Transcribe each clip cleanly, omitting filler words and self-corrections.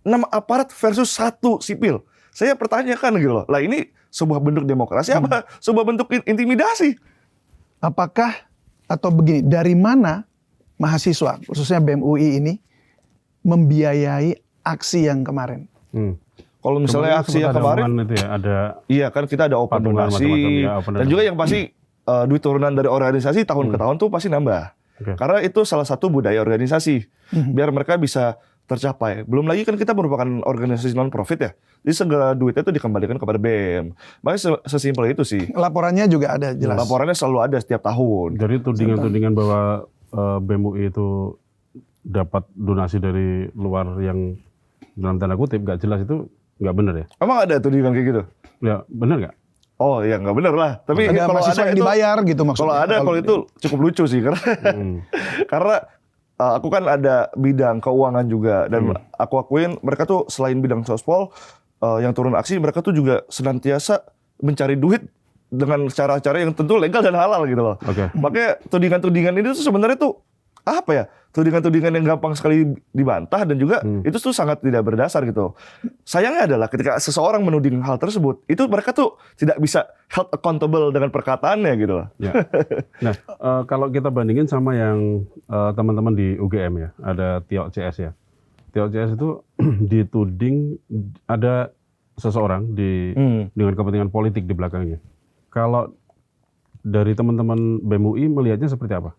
6 aparat versus 1 sipil. Saya pertanyakan gitu loh. Lah ini sebuah bentuk demokrasi apa sebuah bentuk intimidasi? Apakah atau begini, dari mana mahasiswa khususnya BEM UI ini membiayai aksi yang kemarin? Kalau misalnya aksi yang kemarin itu ya, ada iya kan kita ada open donasi ya, dan juga yang pasti duit turunan dari organisasi tahun ke tahun tuh pasti nambah. Karena itu salah satu budaya organisasi biar mereka bisa tercapai. Belum lagi kan kita merupakan organisasi non profit ya. Jadi segala duitnya itu dikembalikan kepada BEM. Makanya sesimpel itu sih. Laporannya juga ada jelas. Laporannya selalu ada setiap tahun. Jadi tudingan-tudingan bahwa BEM UI itu dapat donasi dari luar yang dalam tanda kutip gak jelas itu nggak benar ya? Emang ada tudingan kayak gitu? Ya benar nggak? Oh ya nggak benar lah. Tapi ada kalau mahasiswa ada yang itu, dibayar gitu maksudnya. kalau itu cukup lucu sih karena karena aku kan ada bidang keuangan juga dan aku akuin mereka tuh selain bidang sospol yang turun aksi mereka tuh juga senantiasa mencari duit dengan cara-cara yang tentu legal dan halal gitu loh. Makanya tudingan-tudingan ini tuh sebenarnya tuh apa ya? Tudingan-tudingan yang gampang sekali dibantah dan juga itu tuh sangat tidak berdasar gitu. Sayangnya adalah ketika seseorang menuding hal tersebut, itu mereka tuh tidak bisa held accountable dengan perkataannya gitu loh. Ya. Nah, kalau kita bandingin sama yang teman-teman di UGM ya, ada Tio CS ya. Tio CS itu dituding ada seseorang dengan kepentingan politik di belakangnya. Kalau dari teman-teman BEM UI melihatnya seperti apa?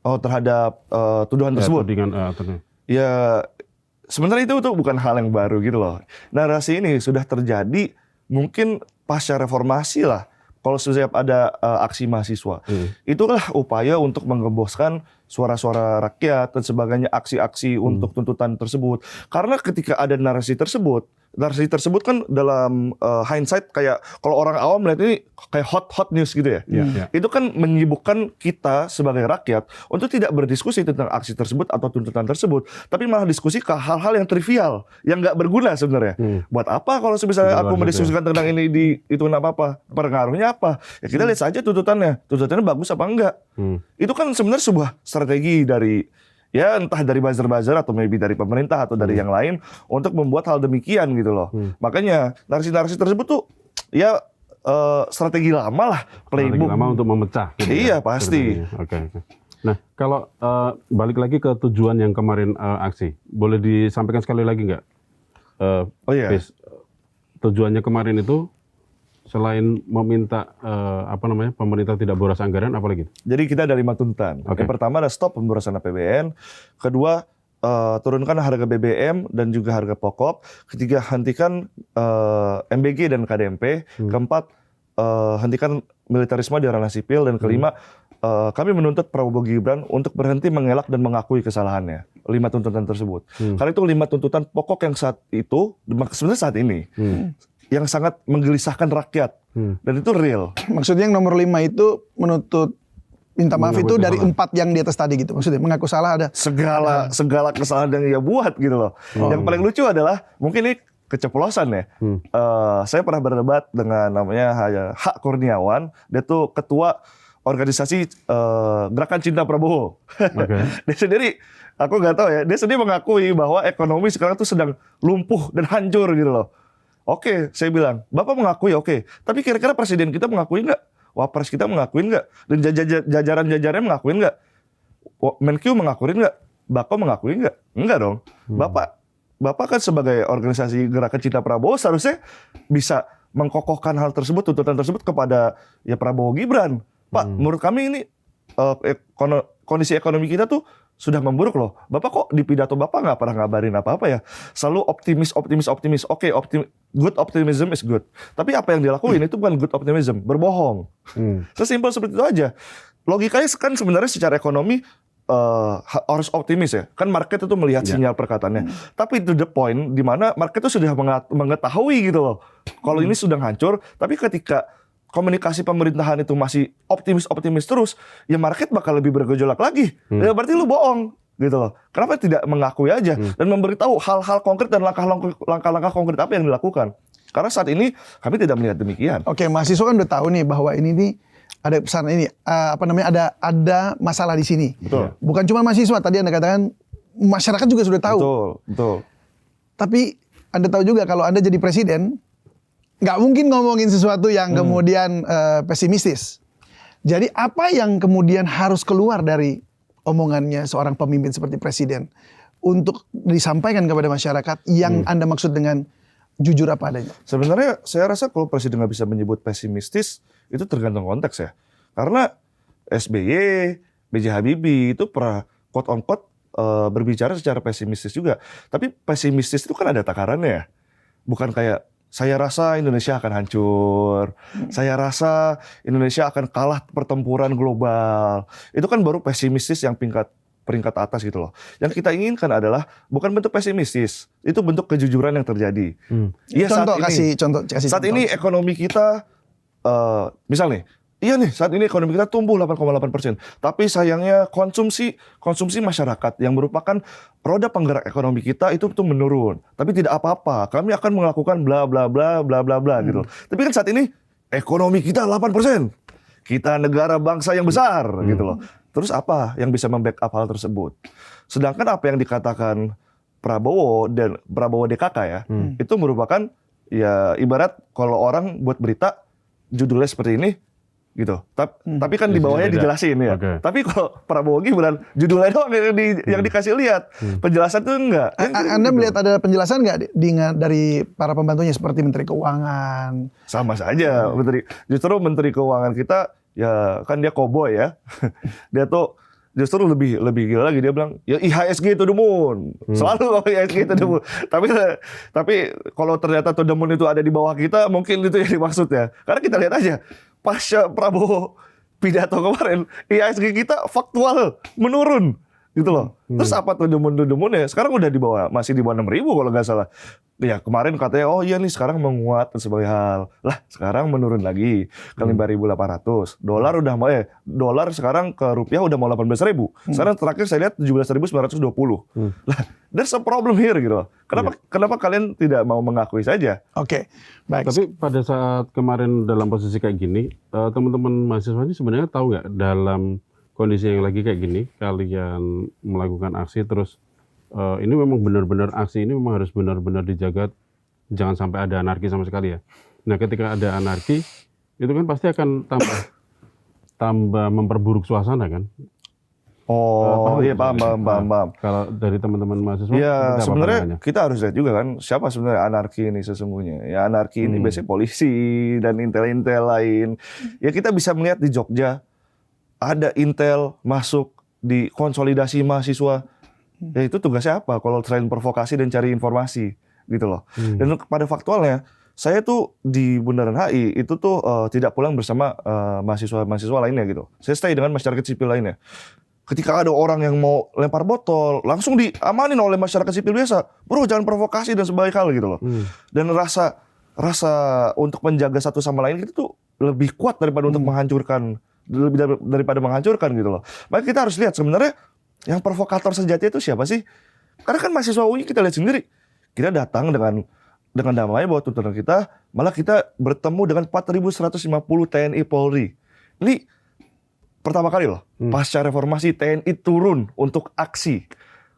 Oh, terhadap tuduhan tersebut? Ya, sebenarnya itu tuh bukan hal yang baru gitu loh. Narasi ini sudah terjadi mungkin pasca reformasi lah. Kalau setiap ada aksi mahasiswa. Itulah upaya untuk menggemboskan suara-suara rakyat dan sebagainya, aksi-aksi untuk tuntutan tersebut. Karena ketika ada narasi tersebut kan dalam hindsight kayak kalau orang awam melihat ini kayak hot news gitu ya. Itu kan menyibukkan kita sebagai rakyat untuk tidak berdiskusi tentang aksi tersebut atau tuntutan tersebut, tapi malah diskusi ke hal-hal yang trivial, yang nggak berguna sebenarnya. Buat apa kalau misalnya aku mendiskusikan tentang ini itu apa? Pengaruhnya apa? Ya kita lihat saja tuntutannya bagus apa enggak. Itu kan sebenarnya sebuah strategi dari ya entah dari buzzer atau maybe dari pemerintah atau dari yang lain untuk membuat hal demikian gitu loh. Makanya narasi-narasi tersebut tuh ya strategi lama lah, playbook. Strategi lama untuk memecah. Gitu iya ya, pasti. Oke. Nah kalau balik lagi ke tujuan yang kemarin aksi, boleh disampaikan sekali lagi nggak? Tujuannya kemarin itu selain meminta pemerintah tidak boros anggaran, apa lagi? Jadi kita ada 5 tuntutan. Yang pertama ada stop pemborosan APBN. Kedua, turunkan harga BBM dan juga harga pokok. Ketiga, hentikan MBG dan KDMP. Keempat, hentikan militerisme di ranah sipil. Dan kelima, kami menuntut Prabowo Gibran untuk berhenti mengelak dan mengakui kesalahannya. 5 tuntutan tersebut. Karena itu 5 tuntutan pokok yang saat itu, sebenarnya saat ini, yang sangat menggelisahkan rakyat. Dan itu real. Maksudnya yang nomor 5 itu menuntut minta maaf itu dari 4 yang di atas tadi gitu. Maksudnya mengaku salah ada segala kesalahan yang ia buat gitu loh. Yang paling lucu adalah mungkin ini keceplosan ya. Saya pernah berdebat dengan namanya Hak Kurniawan. Dia tuh ketua organisasi Gerakan Cinta Prabowo. Dia sendiri, aku nggak tahu ya. Dia sendiri mengakui bahwa ekonomi sekarang tuh sedang lumpuh dan hancur gitu loh. Oke, saya bilang, Bapak mengakui oke. Tapi kira-kira presiden kita mengakui nggak? Wapres kita mengakui nggak? Dan jajaran-jajarannya mengakui nggak? Menkyu mengakui nggak? Bako mengakui nggak? Enggak dong. Bapak kan sebagai organisasi Gerakan Cinta Prabowo seharusnya bisa mengkokohkan hal tersebut, tuntutan tersebut kepada ya Prabowo Gibran. Pak, menurut kami ini kondisi ekonomi kita tuh sudah memburuk loh. Bapak kok di pidato Bapak nggak pernah ngabarin apa-apa ya? Selalu optimis. Oke, good optimism is good. Tapi apa yang dilakuin itu bukan good optimism, berbohong. Sesimpel seperti itu aja. Logikanya kan sebenarnya secara ekonomi harus optimis ya. Kan market itu melihat sinyal perkataannya. Tapi to the point di mana market itu sudah mengetahui gitu loh. Kalau ini sudah hancur, tapi ketika komunikasi pemerintahan itu masih optimis terus, ya market bakal lebih bergejolak lagi. Ya berarti lu bohong gitu loh. Kenapa tidak mengakui aja dan memberitahu hal-hal konkret dan langkah-langkah konkret apa yang dilakukan? Karena saat ini kami tidak melihat demikian. Oke, mahasiswa kan udah tahu nih bahwa ini nih ada pesan ini ada masalah di sini. Betul. Bukan cuma mahasiswa, tadi Anda katakan masyarakat juga sudah tahu. Betul. Tapi Anda tahu juga kalau Anda jadi presiden, nggak mungkin ngomongin sesuatu yang kemudian pesimistis. Jadi apa yang kemudian harus keluar dari omongannya seorang pemimpin seperti presiden untuk disampaikan kepada masyarakat yang Anda maksud dengan jujur apa adanya? Sebenarnya saya rasa kalau presiden nggak bisa menyebut pesimistis, itu tergantung konteks ya. Karena SBY, B.J. Habibie itu pernah quote on quote berbicara secara pesimistis juga. Tapi pesimistis itu kan ada takarannya ya. Bukan kayak saya rasa Indonesia akan hancur, saya rasa Indonesia akan kalah pertempuran global. Itu kan baru pesimistis yang peringkat atas gitu loh. Yang kita inginkan adalah bukan bentuk pesimistis, itu bentuk kejujuran yang terjadi. Iya, Kasih contoh. Saat ini ekonomi kita, misal nih, iya nih saat ini ekonomi kita tumbuh 8,8%. Tapi sayangnya konsumsi masyarakat yang merupakan roda penggerak ekonomi kita itu tuh menurun. Tapi tidak apa-apa, kami akan melakukan bla bla bla bla bla bla gitu. Tapi kan saat ini ekonomi kita 8%. Kita negara bangsa yang besar gitu loh. Terus apa yang bisa membackup hal tersebut? Sedangkan apa yang dikatakan Prabowo dan Prabowo DKK ya, itu merupakan ya ibarat kalau orang buat berita judulnya seperti ini gitu. Tapi kan di bawahnya dijelasin ya. Okay. Tapi kalau Prabowo Gibran judulnya doang yang dikasih lihat. Penjelasan tuh enggak. Anda melihat ada penjelasan nggak dari para pembantunya seperti Menteri Keuangan? Sama saja justru Menteri Keuangan kita ya kan dia koboi ya. Dia tuh justru lebih gila lagi, dia bilang ya IHSG to the moon. Selalu IHSG to the moon. Tapi kalau ternyata to the moon itu ada di bawah kita, mungkin itu yang dimaksud ya. Karena kita lihat aja pasca Prabowo pidato kemarin, IHSG kita faktual menurun gitu loh. Terus apa to the moon ya? Sekarang udah masih di bawah 6.000 kalau nggak salah. Ya kemarin katanya oh iya nih sekarang menguat dan sebagai hal. Lah sekarang menurun lagi ke 5.800. Dolar sekarang ke rupiah udah mau 18.000. Sekarang terakhir saya lihat 17.920. Lah there's a problem here gitu loh. Kenapa kalian tidak mau mengakui saja? Oke, baik. Tapi pada saat kemarin dalam posisi kayak gini, teman-teman mahasiswa ini sebenarnya tahu nggak dalam kondisi yang lagi kayak gini, kalian melakukan aksi terus ini memang benar-benar aksi ini memang harus benar-benar dijaga, jangan sampai ada anarki sama sekali ya. Nah ketika ada anarki, itu kan pasti akan tambah memperburuk suasana kan? Oh iya paham. Kalau dari teman-teman mahasiswa, ya sebenarnya pandangannya? kita harus lihat juga kan siapa sebenarnya anarki ini sesungguhnya. Ya anarki ini biasanya polisi dan intel-intel lain. Ya kita bisa melihat di Jogja ada intel masuk di konsolidasi mahasiswa. Ya itu tugasnya apa? Kalau selain provokasi dan cari informasi gitu loh. Dan pada faktualnya saya tuh di Bundaran HI itu tuh tidak pulang bersama mahasiswa lainnya gitu. Saya stay dengan masyarakat sipil lainnya. Ketika ada orang yang mau lempar botol, langsung diamanin oleh masyarakat sipil biasa. Bro, jangan provokasi dan sebagai hal gitu loh. Dan rasa untuk menjaga satu sama lain itu tuh lebih kuat daripada untuk menghancurkan, daripada menghancurkan gitu loh. Maka kita harus lihat sebenarnya yang provokator sejati itu siapa sih? Karena kan mahasiswa UI kita lihat sendiri. Kita datang dengan damai bawa tuntutan kita, malah kita bertemu dengan 4.150 TNI Polri. Ini pertama kali loh, pasca reformasi TNI turun untuk aksi.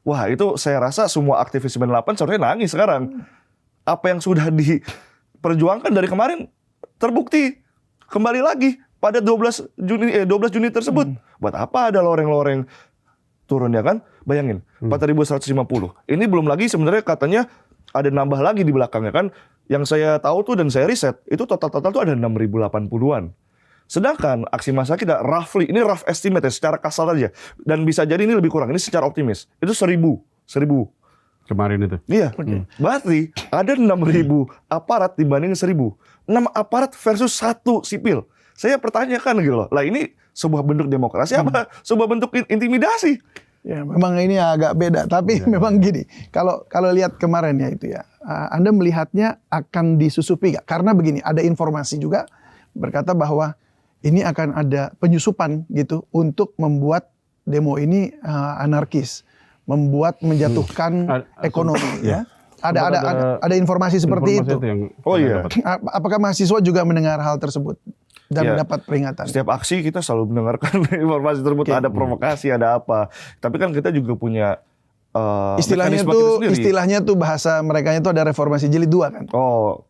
Wah itu saya rasa semua aktivis 98 sebenarnya nangis sekarang. Apa yang sudah diperjuangkan dari kemarin terbukti kembali lagi pada 12 Juni tersebut. Buat apa ada loreng-loreng turun ya kan? Bayangin, 4.150. Ini belum lagi sebenarnya katanya ada nambah lagi di belakangnya kan. Yang saya tahu tuh dan saya riset, itu total tuh ada 6.080-an. Sedangkan aksi massa kita roughly, ini rough estimate ya, secara kasar aja. Dan bisa jadi ini lebih kurang, ini secara optimis. Itu 1.000. Kemarin itu? Iya. Berarti ada 6.000 aparat dibanding 1.000. 6 aparat versus 1 sipil. Saya pertanyakan gitu loh, lah ini sebuah bentuk demokrasi apa sebuah bentuk intimidasi? Ya, memang ini agak beda, tapi memang gini, kalau lihat kemarin ya itu ya, Anda melihatnya akan disusupi nggak? Karena begini, ada informasi juga berkata bahwa ini akan ada penyusupan gitu untuk membuat demo ini anarkis, menjatuhkan ekonomi ya. Ada informasi seperti itu. Oh iya. Apakah mahasiswa juga mendengar hal tersebut? Dan mendapat peringatan. Setiap aksi kita selalu mendengarkan informasi tersebut, ada provokasi, ada apa. Tapi kan kita juga punya Istilahnya mekanisme kita tuh sendiri. istilahnya tuh bahasa mereka itu ada reformasi jilid 2 kan. Oh,